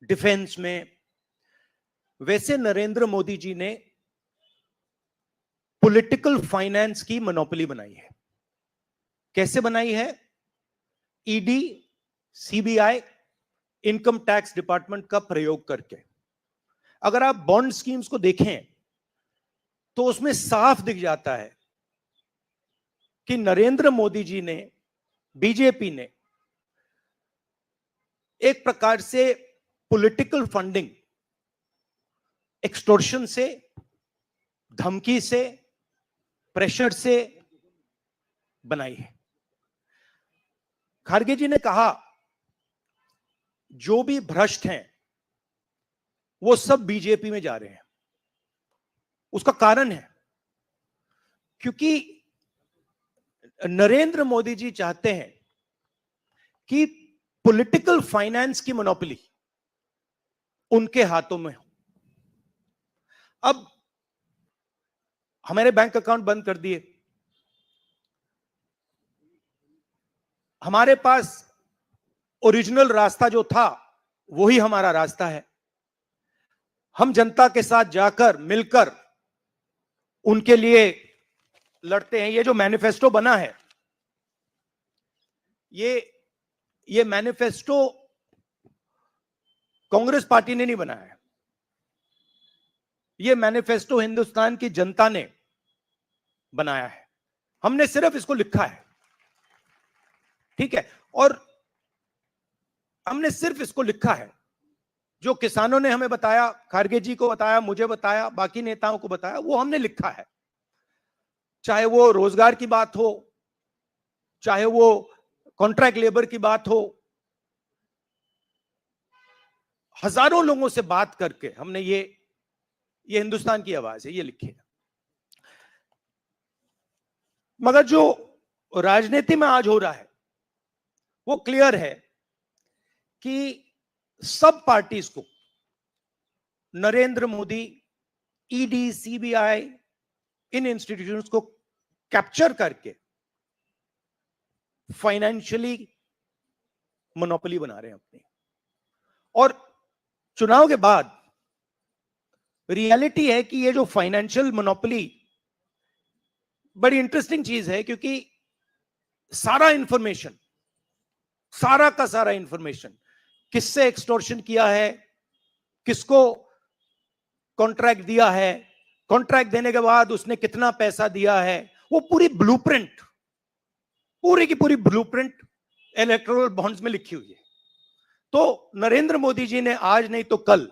डिफेंस में, वैसे नरेंद्र मोदी जी ने पॉलिटिकल फाइनेंस की मोनोपोली बनाई है। कैसे बनाई है? ED, CBI, income tax department का प्रयोग करके। अगर आप बॉन्ड स्कीम्स को देखें तो उसमें साफ दिख जाता है कि नरेंद्र मोदी जी ने, बीजेपी ने एक प्रकार से पॉलिटिकल फंडिंग एक्सटॉर्शन से, धमकी से, प्रेशर से बनाई है। खारगे जी ने कहा जो भी भ्रष्ट हैं वो सब बीजेपी में जा रहे हैं। उसका कारण है क्योंकि नरेंद्र मोदी जी चाहते हैं कि पॉलिटिकल फाइनेंस की मोनोपोली उनके हाथों में हो। अब हमारे बैंक अकाउंट बंद कर दिए, हमारे पास ओरिजिनल रास्ता जो था वही हमारा रास्ता है। हम जनता के साथ जाकर मिलकर उनके लिए लड़ते हैं। ये जो मैनिफेस्टो बना है, ये मैनिफेस्टो कांग्रेस पार्टी ने नहीं बनाया है। ये मैनिफेस्टो हिंदुस्तान की जनता ने बनाया है। हमने सिर्फ इसको लिखा है, ठीक है, और हमने सिर्फ इसको लिखा है। जो किसानों ने हमें बताया, खारगे जी को बताया, मुझे बताया, बाकी नेताओं को बताया, वो हमने लिखा है। चाहे वो रोजगार की बात हो, चाहे वो कॉन्ट्रैक्ट लेबर की बात हो, हजारों लोगों से बात करके हमने ये हिंदुस्तान की आवाज है, ये लिखी है। मगर जो राजनीति में आज हो रहा है वो क्लियर है कि सब पार्टीज को नरेंद्र मोदी, ईडी, सीबीआई, इन इंस्टीट्यूशंस को कैप्चर करके फाइनेंशियली मोनोपोली बना रहे हैं अपनी। और चुनाव के बाद रियलिटी है कि ये जो फाइनेंशियल मोनोपोली बड़ी इंटरेस्टिंग चीज है, क्योंकि सारा इंफॉर्मेशन, सारा का सारा इंफॉर्मेशन, किससे एक्सटॉर्शन किया है, किसको कॉन्ट्रैक्ट दिया है, कॉन्ट्रैक्ट देने के बाद उसने कितना पैसा दिया है, वो पूरी ब्लूप्रिंट, पूरी की पूरी ब्लूप्रिंट इलेक्टोरल बॉन्ड्स में लिखी हुई है। तो नरेंद्र मोदी जी ने आज नहीं तो कल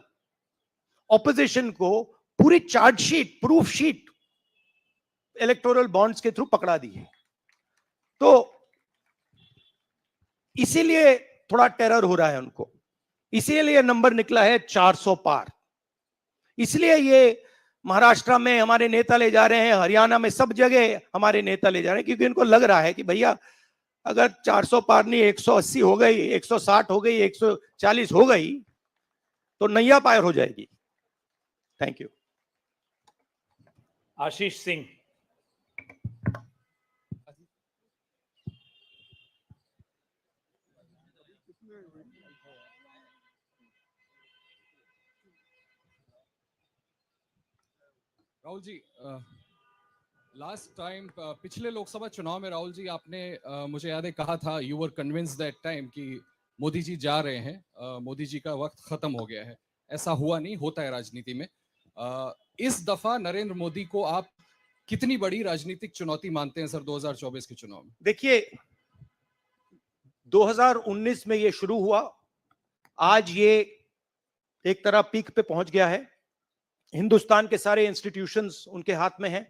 ऑपोजिशन को पूरी chargesheet, proof sheet electoral bonds के थ्रू पकड़ा दी है। तो इसीलिए थोड़ा टेरर हो रहा है उनको, इसीलिए नंबर निकला है 400 पार। इसलिए ये महाराष्ट्र में हमारे नेता ले जा रहे हैं, हरियाणा में सब जगह हमारे नेता ले जा रहे हैं, क्योंकि इनको लग रहा है कि भैया अगर 400 पार नहीं 180 हो गई, 160 हो गई, 140 हो गई तो नैया पार हो जाएगी। Thank you. Ashish Singh. Rahul ji, last time पिछले लोकसभा चुनाव में राहुल जी आपने मुझे याद है कहा था, you were convinced that time कि मोदी जी जा रहे हैं, मोदी जी का वक्त खत्म हो गया है। ऐसा हुआ नहीं, होता है राजनीति में। इस दफा नरेंद्र मोदी को आप कितनी बड़ी राजनीतिक चुनौती मानते हैं सर 2024 के चुनाव में? देखिए, 2019 में ये शुरू हुआ, आज ये एक तरह पीक पे पहुंच गया है। हिंदुस्तान के सारे इंस्टीट्यूशंस उनके हाथ में हैं,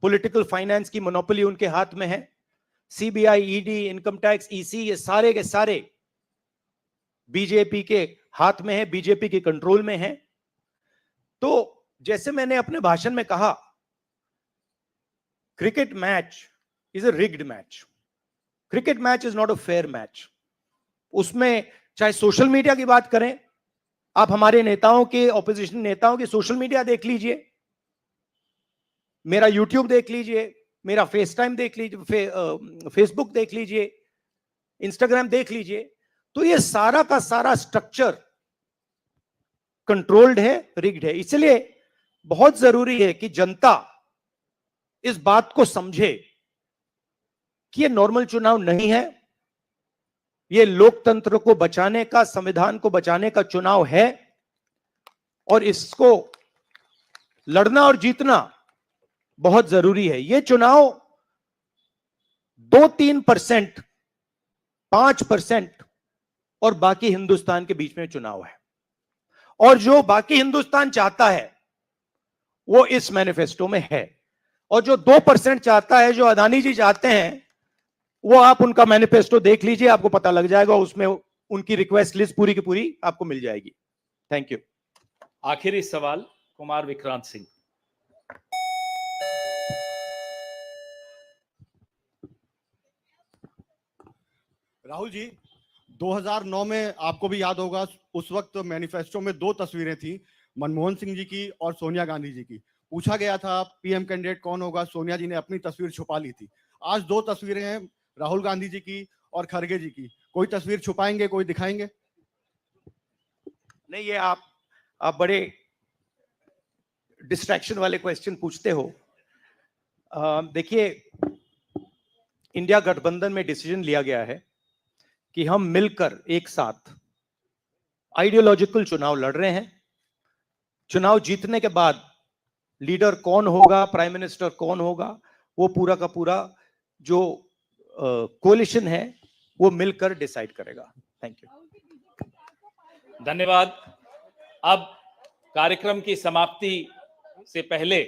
पॉलिटिकल फाइनेंस की मोनोपोली उनके हाथ में है, CBI, ED, income tax, EC, ये सारे के सारे बीजेपी के हाथ में है, बीजेपी के कंट्रोल में है। तो जैसे मैंने अपने भाषण में कहा, cricket match is a rigged match, cricket match is not a fair match. उसमें चाहे सोशल मीडिया की बात करें, आप हमारे नेताओं के, ऑपोजिशन नेताओं की सोशल मीडिया देख लीजिए, मेरा यूट्यूब देख लीजिए, मेरा फेस टाइम देख लीजिए, फेसबुक देख लीजिए, इंस्टाग्राम देख लीजिए, तो ये सारा का सारा स्ट्रक्चर कंट्रोल्ड है, रिग्ड है। इसलिए बहुत जरूरी है कि जनता इस बात को समझे कि ये नॉर्मल चुनाव नहीं है, ये लोकतंत्र को बचाने का, संविधान को बचाने का चुनाव है, और इसको लड़ना और जीतना बहुत जरूरी है। ये चुनाव 2-3%, 5% और बाकी हिंदुस्तान के बीच में चुनाव है, और जो बाकी हिंदुस्तान चाहता है वो इस मैनिफेस्टो में है, और जो 2% चाहता है, जो अदानी जी चाहते हैं, वो आप उनका मैनिफेस्टो देख लीजिए, आपको पता लग जाएगा, उसमें उनकी रिक्वेस्ट लिस्ट पूरी की पूरी आपको मिल जाएगी। Thank you. आखिरी सवाल कुमार विक्रांत सिंह। राहुल जी, 2009 में आपको भी याद होगा, उस वक्त मैनिफेस्टो में 2 तस्वीरें थी, मनमोहन सिंह जी की और सोनिया गांधी जी की। पूछा गया था पीएम कैंडिडेट कौन होगा, सोनिया जी ने अपनी तस्वीर छुपा ली थी। आज 2 तस्वीरें हैं, राहुल गांधी जी की और खड़गे जी की। कोई तस्वीर छुपाएंगे, कोई दिखाएंगे? नहीं, ये आप बड़े डिस्ट्रैक्शन वाले क्वेश्चन पूछते हो। देखिए, इंडिया गठबंधन में डिसीजन लिया गया है कि हम मिलकर एक साथ आइडियोलॉजिकल चुनाव लड़ रहे हैं। चुनाव जीतने के बाद लीडर कौन होगा, प्राइम मिनिस्टर कौन होगा, वो पूरा का पूरा जो कोलिशन है वो मिलकर डिसाइड करेगा। Thank you. धन्यवाद। अब कार्यक्रम की समाप्ति से पहले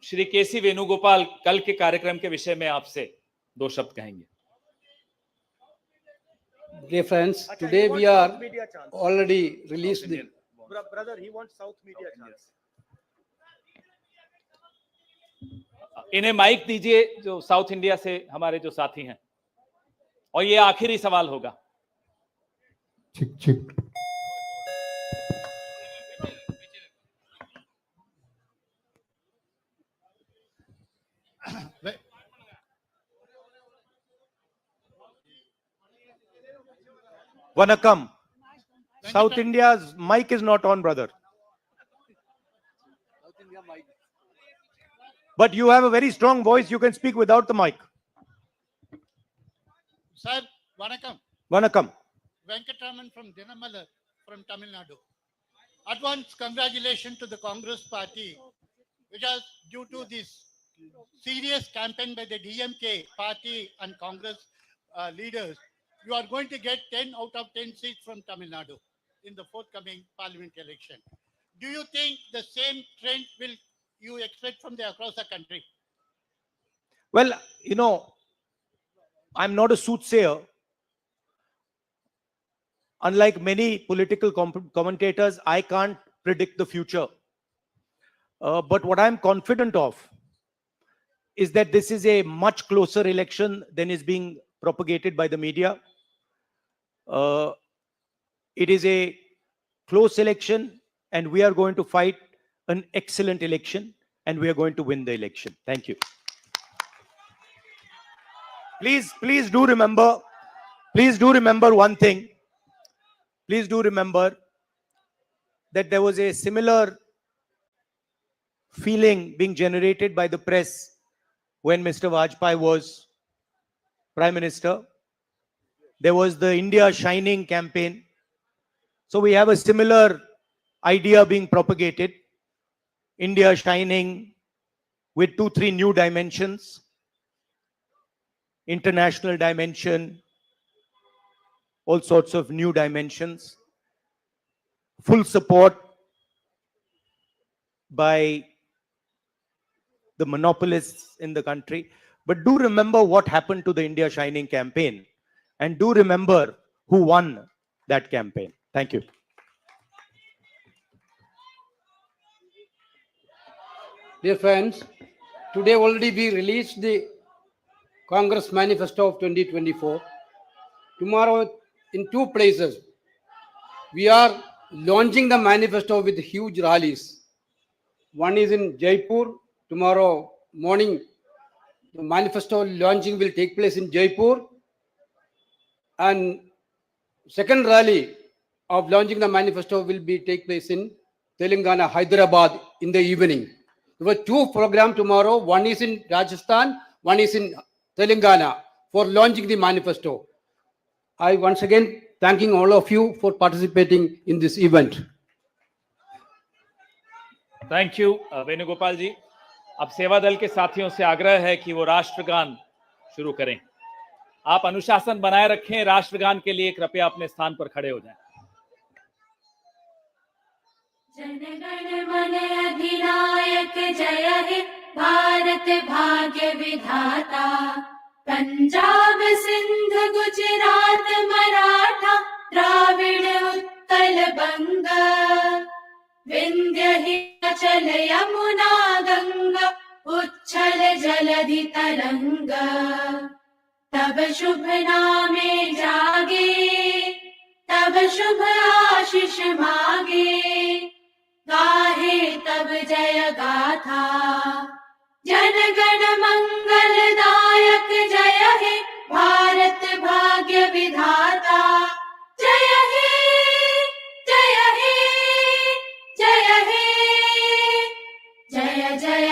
श्री केसी वेणुगोपाल कल के कार्यक्रम के विषय में आपसे 2 शब्द कहेंगे। Dear friends, today we are already released the Brother, he wants South media chance. इन्हें माइक दीजिए जो साउथ इंडिया से हमारे जो साथी हैं, और ये आखिरी सवाल होगा। chick. Vanakkam. South India's mic is not on, brother. But you have a very strong voice. You can speak without the mic. Sir, Vanakkam. Vanakkam. Venkatraman from Dinamala from Tamil Nadu. Advance congratulations to the Congress party, which is due to this serious campaign by the DMK party and Congress leaders. You are going to get 10 out of 10 seats from Tamil Nadu in the forthcoming parliament election. Do you think the same trend will you expect from across the country? Well, I'm not a soothsayer. Unlike many political commentators, I can't predict the future. But what I'm confident of is that this is a much closer election than is being propagated by the media. It is a close election, and we are going to fight an excellent election, and we are going to win the election. Thank you. Please do remember one thing. Please do remember that there was a similar feeling being generated by the press when Mr. Vajpayee was Prime Minister. There was the India Shining campaign. So we have a similar idea being propagated. India Shining with 2-3 new dimensions. International dimension. All sorts of new dimensions. Full support by the monopolists in the country. But do remember what happened to the India Shining campaign. And do remember who won that campaign. Thank you. Dear friends, today already we released the Congress Manifesto of 2024. Tomorrow in 2 places, we are launching the manifesto with huge rallies. One is in Jaipur. Tomorrow morning, the manifesto launching will take place in Jaipur. And second rally of launching the manifesto will take place in Telangana, Hyderabad in the evening. There were 2 programs tomorrow. One is in Rajasthan, one is in Telangana for launching the manifesto. I once again thanking all of you for participating in this event. Thank you Venugopal ji. अब सेवा दल के साथियों से आग्रह है कि वो राष्ट्रगान शुरू करें। आप अनुशासन बनाए रखें। राष्ट्रगान के लिए कृपया अपने स्थान पर खड़े हो जाएं। जनगण मन अधिनायक जय हे भारत भाग्य विधाता, पंजाब सिंध गुजरात मराठा द्राविड़ उत्कल बंग, विंध्य हिमाचल यमुना गंगा उच्छल जलधि तरंग, तब शुभ नामे जागे तब शुभ आशीष मागे, गाहे तब जय गाथा जनगण मंगलदायक जय हे भारत भाग्य विधाता, जय हे जय हे जय हे जय जय